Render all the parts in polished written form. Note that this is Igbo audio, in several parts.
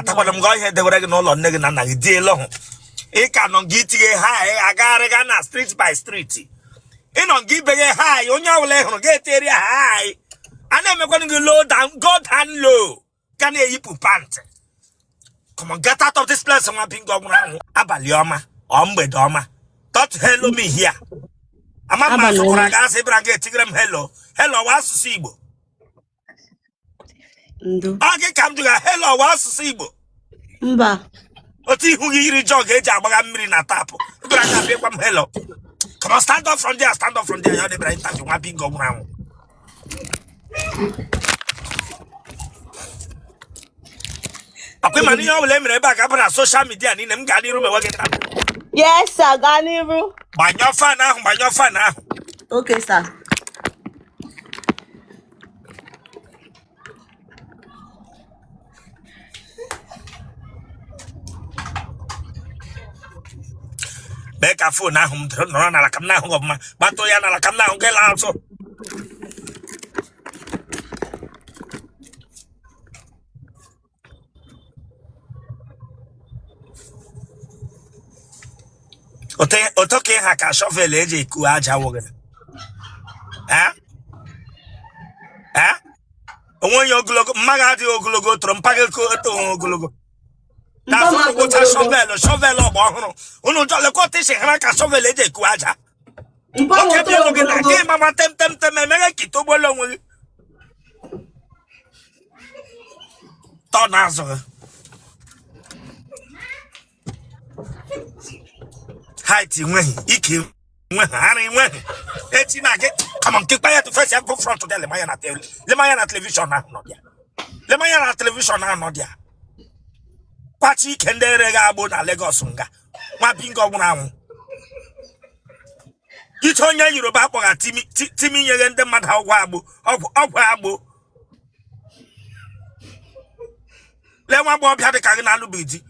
atakwana m go ihe dewere gị n'ụlọ nne gị na nna gị die elo ị ka nọ gị itinye ha agagharịga na street by street ị nọ gị ibeghe ha onye ọbụla hụrụ ga-eteri ha a na-emekwana gị low down go down low ka na-eyipụ pant. Come on, get out of this place. I'm being gone now. Abalioma, mgbede ọma. Don't hello me here. I'm a man for a gas. Hello. Hello, what's Igbo? I can come to a hello, what's Igbo? Mba. Oti who you jog age Aza Mmiri na tapo. Hello. Come on, stand up from there. Stand up from there. You're the brain touch. I'm being gone now. Aku mani yo le mere ba ka bra social media ni nem ga ni room e wage ta. Yes, sir, Ganiru. Banyo fan ahụ. Okay, sir. Beka phone ahụ m nọrọ na la kam na ahụ ọfụma. Gbato ya na la kam na ahụ gela azụ. Otoke ha ka shovel eji eku aja wogere. Onwe ogologo mmaga dị ogologo tụrụ mpaga ko ogologo. Na so go ta shovel ọgba ọhụrụ. Unu jole ko tishi ha ka shovel eji eku aja. Oke bi oge na ke mama tem emege kitobolo onwe. To na azụ. Height Nweghi, Ike Nweghi, Harry Nweghi. Eti na get. Come on, keep quiet to face and go front to the Lemaya television now, not there. Lemaya television now, not there. Pachi kende rega abo na Lagos nga. Ma bingo muna. Itonya Yoruba boga timi yegende madha ogwabo. Ogwabo. Lewa bo bia de kage na lubidi.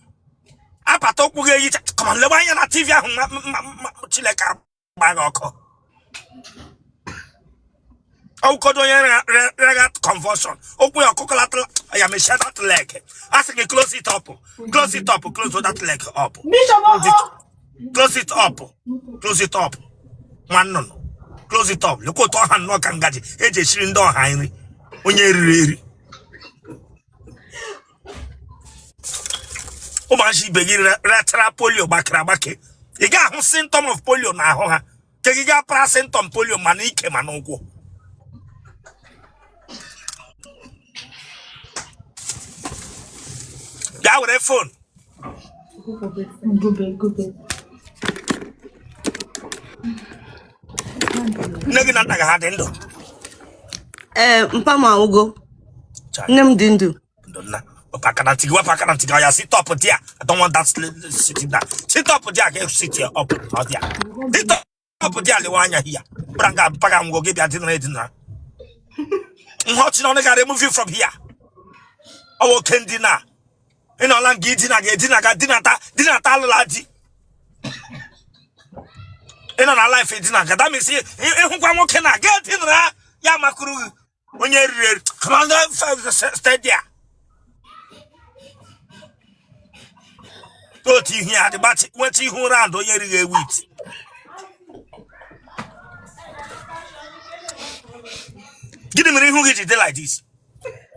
Apato kuge yi come on lewanya na TV ahụ chileka gbaga ọkọ. Okodo ya rega conversion. Okwu ọkụkọ latla ya me share that leg. Ask me close it up. Close that leg up. Close it up. One no. Close it up. Look at ọha nnọọ ka ngaji. Eje shiri ndị ọha nri. Onye eri. Omaji begi retara polio bakrabake. You got a symptom of polio now. You got a symptom polio manike manongo. That with a phone. Negi na naga hadendo. Mpama ugo. Nem dindu. Donna. Pakanantiga, ya sit up there. I don't want that sitting there. Sit up there, get sit here up there. Sit up there, Lewanya here. Branga Pagam go give you a dinner. Watching on the remove you from here. Our Kendina. In all and dinner ladi. In our life, it dinner. That means who can I get in there? Yamakuru. When you're commander, stay there. Go to here, the batch went to who around on your wheat. Give him a who get it like this.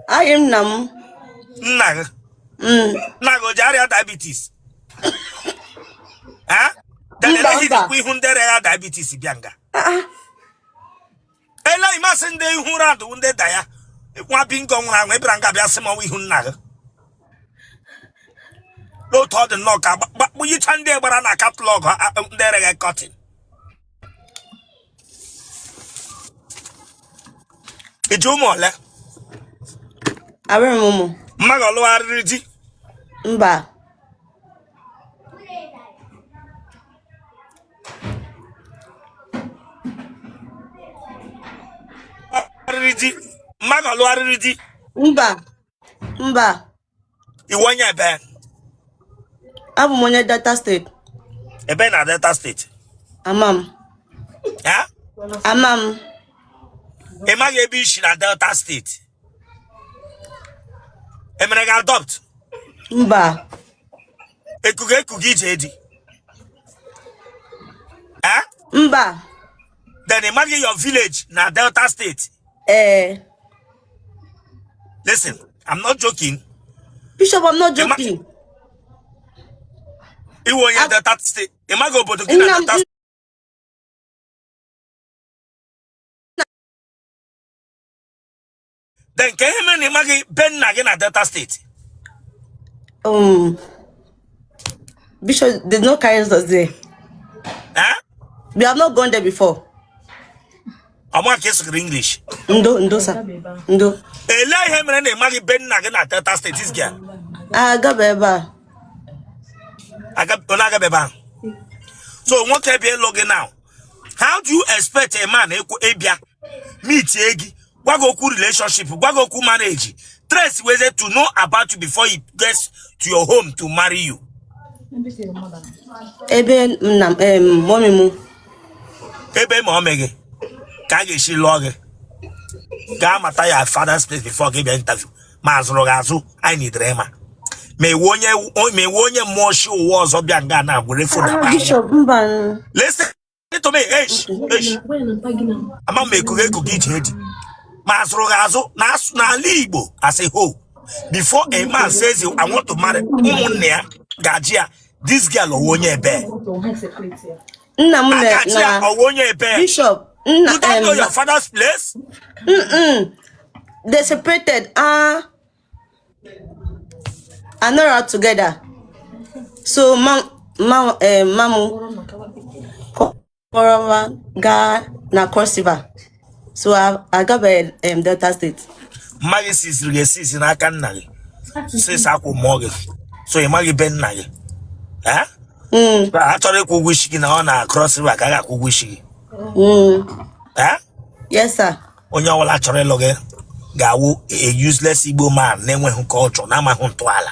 I am Nam. Nago. Nago Jaria diabetes. Then we who there diabetes, Bianga. Ella, you mustn't do who around when they die. If one being gone around, maybe I'm going to be a summer we who nago. No thought the knock, but you turn there, but I'm a catalog there I got it. It's your mole. I remember. Magalo Aridi. Mba. Aridi. Magalo Aridi. Mba. You want your band? I'm on your data state. A ben at Delta State. Amam. Yeah? Amam. A man a bish in Delta State. A man adopt. Mba. Ekugi jedi. Eh? Mba. Then imagine your village na Delta State. Listen, I'm not joking. Bishop, I'm not joking. Iwo ya Delta State. Imagine obodo gị na Delta State. Then can you imagine Ben na gị na Delta State? Bishop, there's no carriers there. Huh? We have not gone there before. I'm going to speak English. Ndo, sir. Ndo. Ele ihe mere na imagine Ben na gị na Delta State is girl. Agabeba. Agabeba. So what can be login now? How do you expect a man ebia meet egi gwagoku relationship gwagoku marriage trace ways to know about you before he gets to your home to marry you? Ebe mommy mu. Ebe mommy ge ka ge shi log ga mata ya father's place before give interview ma azuru gazu I need rema me wonye mo shi uwo ozo bia nga na gwere phone. Bishop mban. Listen to me, I'm make ekugi jedi. Ma azuru gazu na Igbo as a whole. Before a man says I want to marry umunne gajia this girl owonye ebe. Bishop, you don't know your father's place? They separated. And not all together. So mamu ga na Cross River. So I got by Delta State. Magi sis in aka nna gị. Sis akwu mortgage. So you magi ben nna gị. Eh? Achọrọ ịkwụ ụgwọ isi gị na ọ na Cross River ka a ga-akwụ ụgwọ isi gị. Eh? Yes, sir. Onye ọbụla chọrọ ịlụ gị ga-awụ a useless Igbo man na-enweghị culture na amaghị ntọala.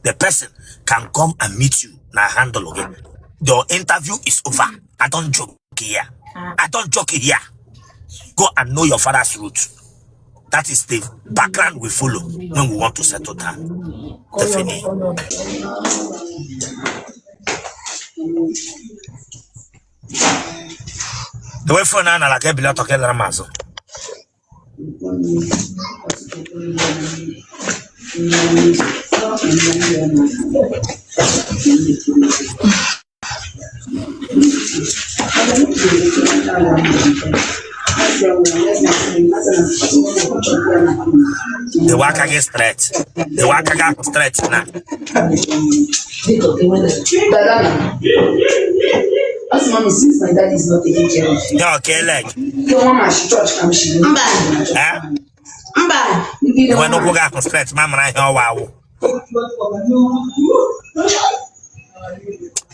The person can come and meet you na handle again. The interview is over. I don't joke here. I don't joke here. Go and know your father's root. That is the background we follow when we want to settle down. Definitely. The way for now, like every lot of Ramazo. The waka get straight. The waka get straight now. As mommy since my dad is not taking care of you. Yeah, okay, like. Your mama she church come she. Mba. You want to go get straight, mama na here wow.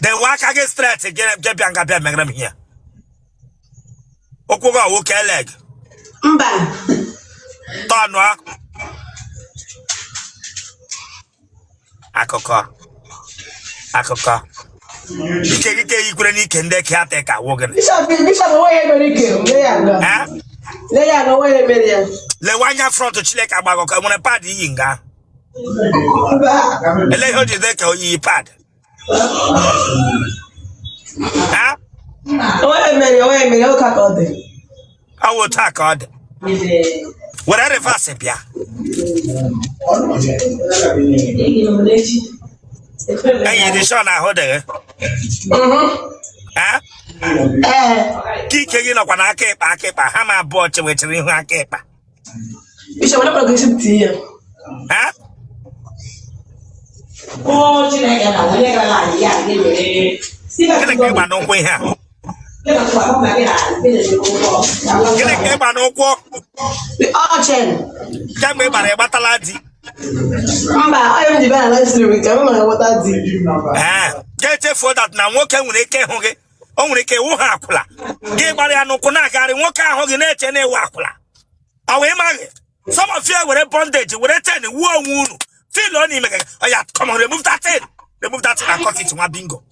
The waka get straight get bianga bia megram here. Okuga okay leg. Mba. Tonwa. Akoko. Ike ikure ni kende ke ateka wogen. Bishop where you go to go. Le ya no where meria. Le wanya front to chile ka gbago ka mo pad yinga. Mba. Ele ho de ka yi pad. Ah? Where meria o ka ko de. I will talk on. Whatever reverse bia. Hey, the show na hold there. Ah? Kike gị nọkwa na aka ịkpa ha ma abụọ chewetiri ihu aka ịkpa. Bishop wala kwa giship tiya. Ha? Oh, Chineke na wale ga la ya gele. Gịnị ka ịgba n'ụkwụ ihe a? Gịnị ka ịgba n'ụkwụ? Kemgbe ị gbara ịgbatala di. Mba, I am the man last week. I remember what I did. Get for that na nwoke nwere ike hụ gị. O nwere ike wụ ha akwụla. Gị gbara ya n'ụkwụ na-agarị nwoke ahụ gị na-eche na-ewu akwụla. Ọ wee maghị. Some of you were bondage, were ten, wuo unu. Feel on him. Oh yeah, come on, remove that thing. Remove that thing and cut it to my bingo.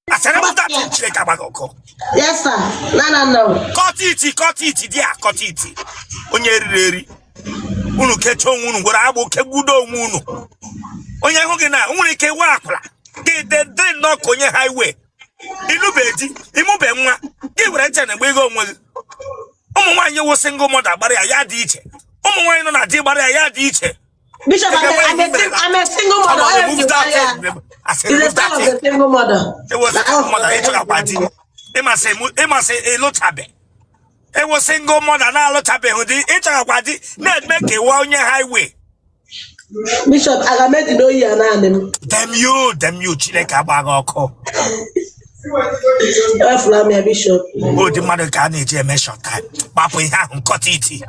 I said remove that thing, Chile Kabagoko. Yes, sir. No. Cut it, dear, cut it. Onye riri. Unu kecho unu, gwara abo kegudo unu. onye hụ gị na nwere ike wa akwala gị de nnọọ onye highway ilubedi imube nwa gị were nche na egbe ego onwe gị ụmụ nwaanyị wụ single mother gbara ya dị iche ụmụ nwaanyị nọ na di gbara ya dị iche Bishop, I'm a single mother. I am a single mother. It was a single mother. It must say a lotabe. It was single mother. Now lotabe. It's a party. Net make a one year highway. Bishop, I got made to know you and them. Damn you, Chileka Bagoko. Bishop. Oh, the mother can't need a measure time. Papa, we have cut it.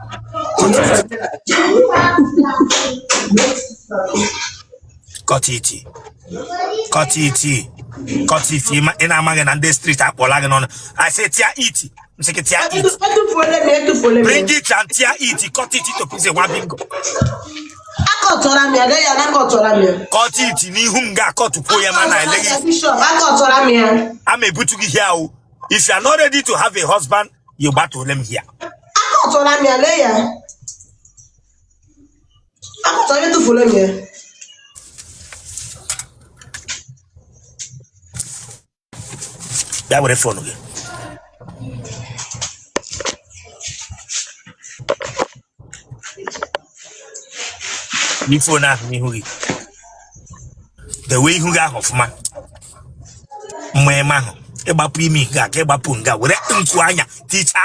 Cut it. In a man and the street up or lagging on. I say, Tia eat. Bring it and Tia eat. Cut it to pieces one bingo. Cut it in Hunga, cut to Poyaman. I'm a buttugi here. If you are not ready to have a husband, you battle them here. That would have phone again. Before now, the way you got off man. My man, Eba Primi, Eba Punga, with that teacher.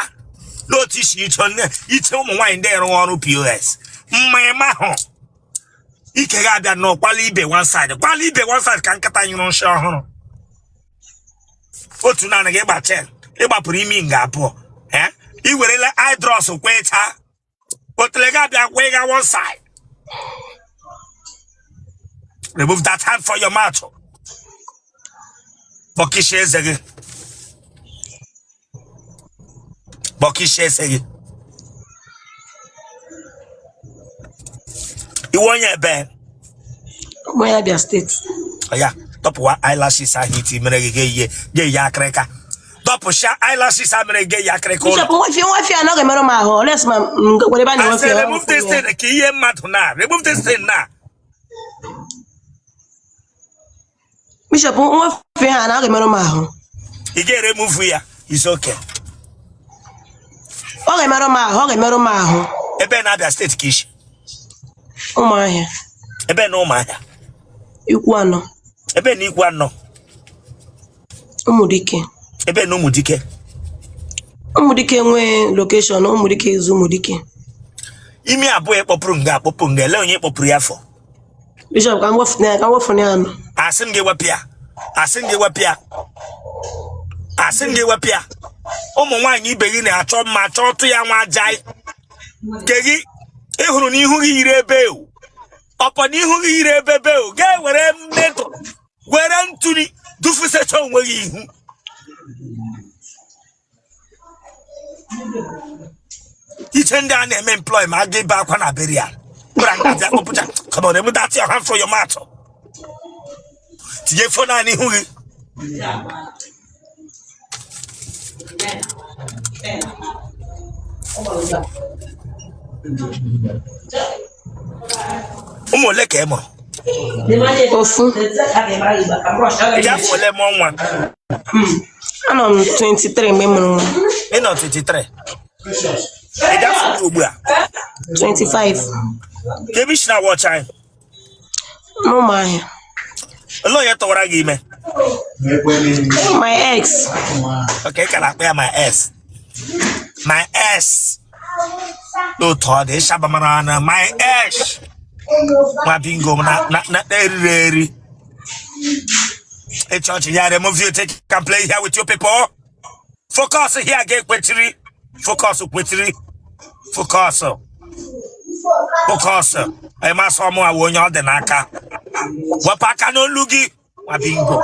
No teach each wine there on POS. My man, he can't get no quality one side. Quality one side can't cut you on show. What to none get back 10? Eba Primi Gapo. Eh? He will let eye draws of Queta. But Lega that way on one side. Remove that hand for your mouth. Boki shares again. You want your bed? Where Abia State? Oh, yeah. Top what eyelashes are hitting me. Gay ya cracker. Top shot eyelashes are me. Gay ya cracker. Bishop, if you want to know the matter, my hole, let's whatever you want to remove this thing. The key mat now. Remove this thing now. Bishop, what if you know the matter, my hole? You get remove here. It's okay. Okay, matter, my hole. Ebe na Abia State kish. Oh my. Ebe no my. Ikwano. Ebe ni ikwano. Umudike. Ebe no mudike. Umudike nwe location, umudike izu umudike. Imi abo ekpopuru nga le onye ekpopuru ya fo. Bishop, kan wo fune anu. Asim ge wapia. Ụmụ nwaanyị ibe gị na-achọ mma achọ otu ya nwa ajai. Ke gị ịhụrụ n'ihu gị yiri ebe o. Ọpọ n'ihu gị yiri ebe o. Ga were mmetọ, were ntuni dufusecha onwe gị ihu. Iche ndị a na-eme employ ma aga ebe akwa na burial. Come on, remove that your hand from your mouth. Tinye phone a n'ihu gị. Ụmụ ole ka ị mụrụ? Ofu. Ị afọ ole mụọ nwa? Anọ m 23 mgbe mụrụ nwa. Ị nọ 23. Ị afọ ugbu a? 25. Ebe isi na watch anyị? N'ụmụ ahịa. Olee onye tọwara gị ime? My ex. Okay, can I pay my ex? My ex. No thought they shabamarana. My ex. My bingo na eri. Hey church, yeah, remove you can play here with your people. Focus here, get quetiri. Focus. I must have more when you're the naka. Wapaka no lugi. My bingo.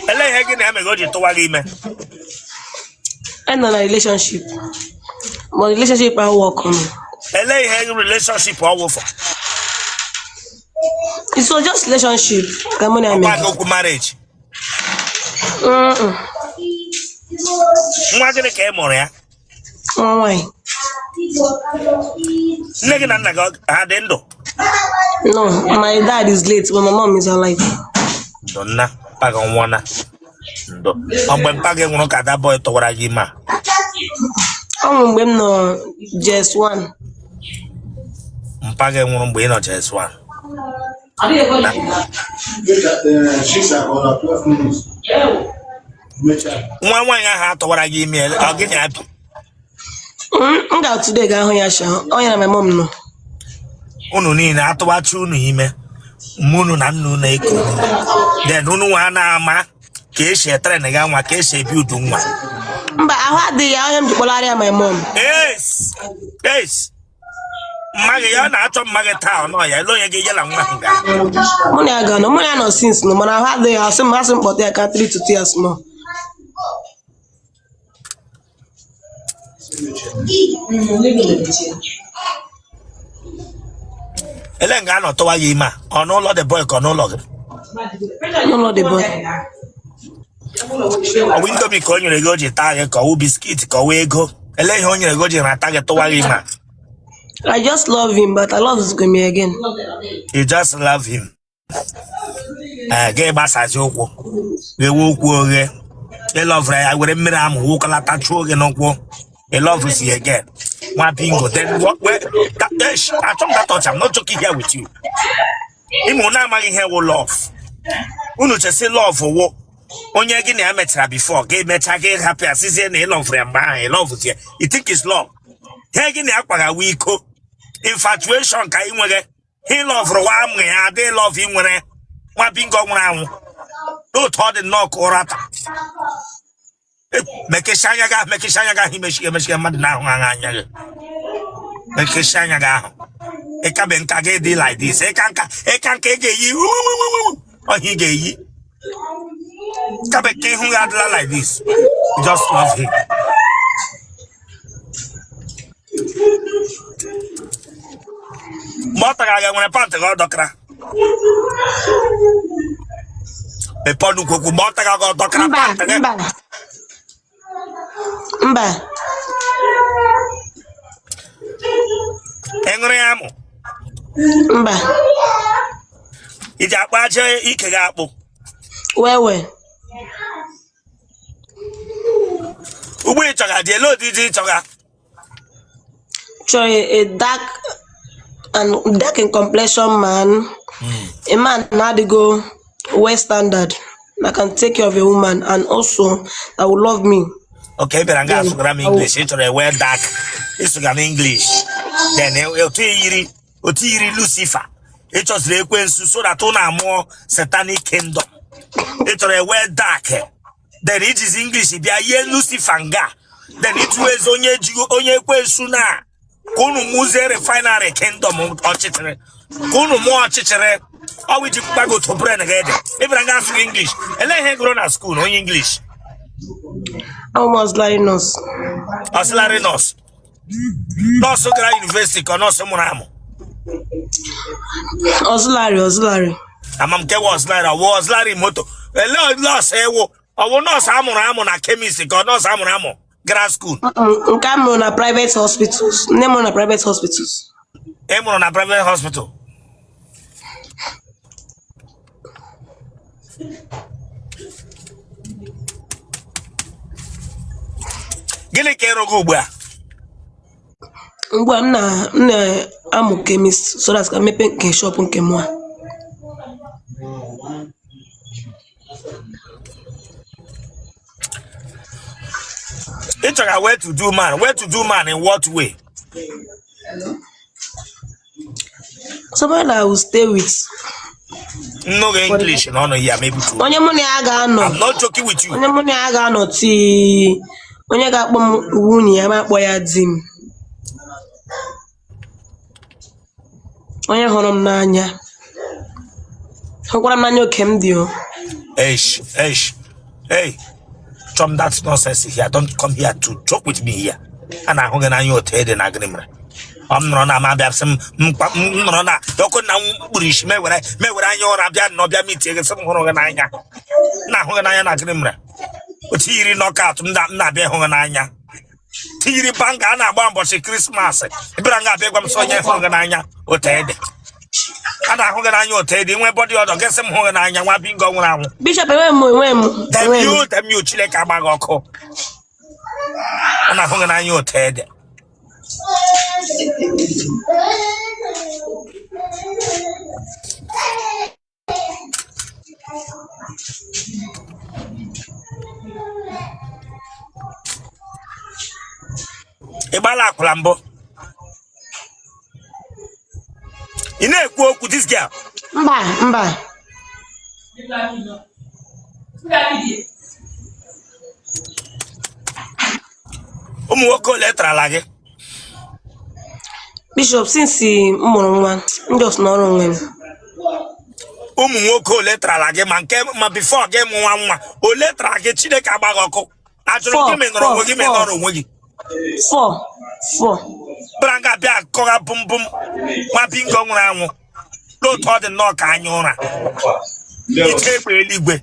Ele hegi na me go to wali me. I'm in a relationship. My relationship I work on. Ele hegi relationship all over. It's not just relationship. Come on, I mean. Marriage. Nwa gịnị ka ị mụrụ ya? Nwa nwanyị. Nigga na had endo. No, my dad is late, but my mom is alive. Donna, pag on one. Ndo. When paging one at that boy to what I give ma. Oh, when no, just one. Paging one way, not just one. One I had to what I give me, I'll get happy. Today, oh, yeah, my mom no. Ununi na to what you know, Munu na no na eko. Then unu wana ama ke she train ga nwa ke she build nwa. Mba ahwa dey ya him jikolaria my mom. Yes. Yes. Mage ya na acho mage town no ya lo ye ge yela nwa nga. Money aga no money no since no man ahwa dey asim but I can 3 to 2 years more. Elenga no to wa yi ma. Ono lo the boy ko no lo. No the boy. O window mi ko nyere go je tag ko u biscuit ko we ego. Ele ihe onyere go je na tag to wa yi ma. I just love him, but I love this guy again. You just love him. Ge ba sa okwu. Ge wo okwu oge. E love ra ya were mmiri am wo kala ta chu oge no kwo. E love is again. One bingo. Then what? Where? I told that touch. I'm not joking here with you. Imona magi here will love. Unu just say love for what? Onye gini I met her before. Gay met her get happy as is any love for a man. Love is here. You think it's love? Here gini akwaga wiko. Infatuation ka inwege. He love for one way. They love him when one bingo round. Don't hold the knock or at. Make a shanyaga, he makes mad now. Make a shanyaga. A cabin kage like this. A can't get you. Or he gave you. Kabeke who had like this. Just love him. Motaga when a panther got doctor. A ponu kuku motaga got doctor. Mba. Engre amo. Mba. Ija kwaje ike ga akpu. Wewe. Ugbo ichoga die lo di ichoga. A dark in complexion man. A man now they go West standard. I can take care of a woman and also that will love me. Okay, but I'm going to program English. It's a word dark. It's an English. Then Otiri Lucifer. It was request so that on a more satanic kingdom. It's a word dark. Then it is English. If you are Lucifer, then it was onye kwesuna. Kunu muze refinery kingdom or chitre. Kunu more chitre. Or we just go to brain again. If I'm going to English, and let him grow at school, no English. Almost like nos. Oslarinos. No so great university, or no someone. Oslari. Amam ke was Larry moto. Hello, lost I will not Samuramo na chemist, or no Samuramo. Grad school. Come on a private hospitals. Name on a private hospitals. Aim on a private hospital. Gile kero go bua. Ngwa na amu chemist so that can mepe nke shop nke mwa. It's a where to do man in what way? Somebody that will stay with. No English, no, yeah, maybe two. Onye money aga no. I'm not joking with you. Onye money aga no ti. Onye ga akpọ wunye ya ma akpọ ya dim. Onye hụrụ m n'anya. Hụkwara m n'anya oke m dị o. Hey. Chum, that's nonsense here. Don't come here to joke with me here. And I'm going to your head and agreement. I'm not a man. Some Rona. You could now British me where I your Rabian no be meeting some Honganaya. Now Honganaya agreement. But here knock out not be Honganaya. tiri banga na agba mbochi Christmas ibra nga be gwam so nye ho ga nanya Otele ana ho ga nanya Otele nwe body odo gese m ho ga nanya nwa bingo nwura anwu Bishop enwe m dem you chile ka agba ga ọkụ ana ho ga nanya Otele Ibala akwala mbọ ị na-ekwu okwu this girl mba ụmụ nwoke ole trala gị Bishop since mụrụ nwa ndị ọsụ n'ọrụ onwe m ụmụ nwoke ole trala gị ma before gị mụ nwa ole trala gị Chineke agbaghị ọkụ ajụrụ gị menọrọ onwe gị menọrọ onwe gị 4 branga bịa akọga bum bum nwa bingo nwụrụ anwụ n'otu ọ dị nnọọ ka anya ụra ike egbe eluigwe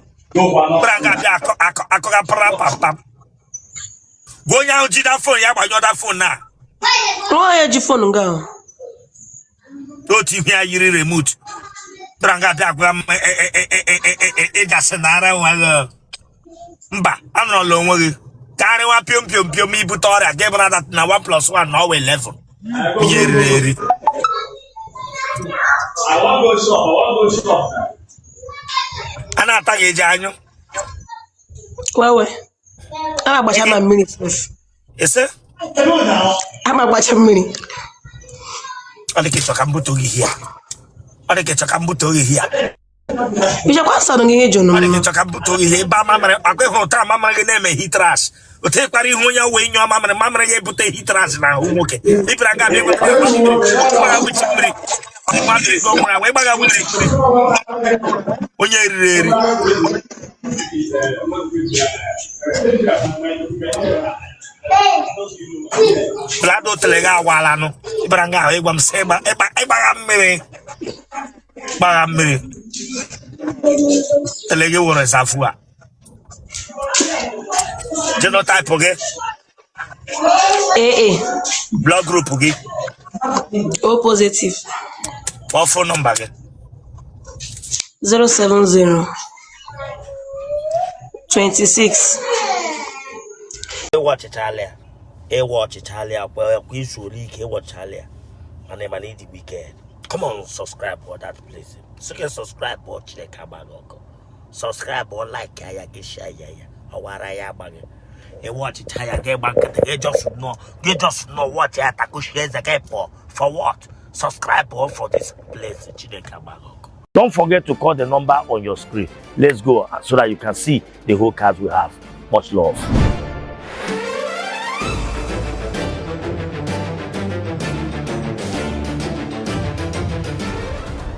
branga bịa akọga parapapam gwa onye ahụ jide fon ya gbanyụ ọda fon na nwa ya ji fon nga n'otu ihe ya yiri remote branga bịa gwa m ịgasị na ara nwa gị mba anọrọla onwe gị karịwa piom ibute ọrịa gị bụrụ dat na 1+1 na ọwa 11 ihe riri eri a na-ata gị eji anyụ wewe a na-agbacha ma mmiri ese a na-agbacha mmiri ọ dị ka ịchọ ka mbute oge ihe Bishop kwasara gị ihe jụrụ ọ dị ka ịchọ ka mbute oge ihe ebe amamịrị akwa ịhụ ụtara mamịrị gị na-eme hitrash otu ịkpara ihu onye wee nyụọ mamịrị gị ebute hitrash na ahụ nwoke ịbịara ga abịa gbaga wichi mmiri wee gbaga wichi mmiri onye riri eri Blado Otele ga awala nụ ịbara nga ahụ ịgwa m sị ịgbagha mmiri Otele gị wụrụ ịsafu a genotype gị AA blood group gị O positive phone number gị 070 26 Watchalia, well, we should Watchalia. My name is Wicked. Come on, subscribe for that place. So you can subscribe or check out. Subscribe or like, share, or what I am. And watch it, I get back. You just know what you have to share the for what? Subscribe or for this place. Don't forget to call the number on your screen. Let's go so that you can see the whole cards we have. Much love.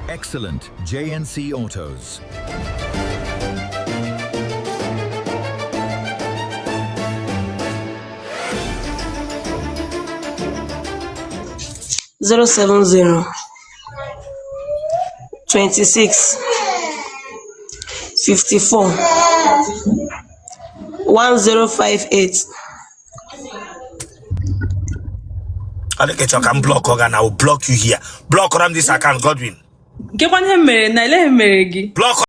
Excellent JNC Autos. Zero 70 26 54 1058. I think I can block Ogan. I will block you here. Block on this account, Godwin. Get one him, Block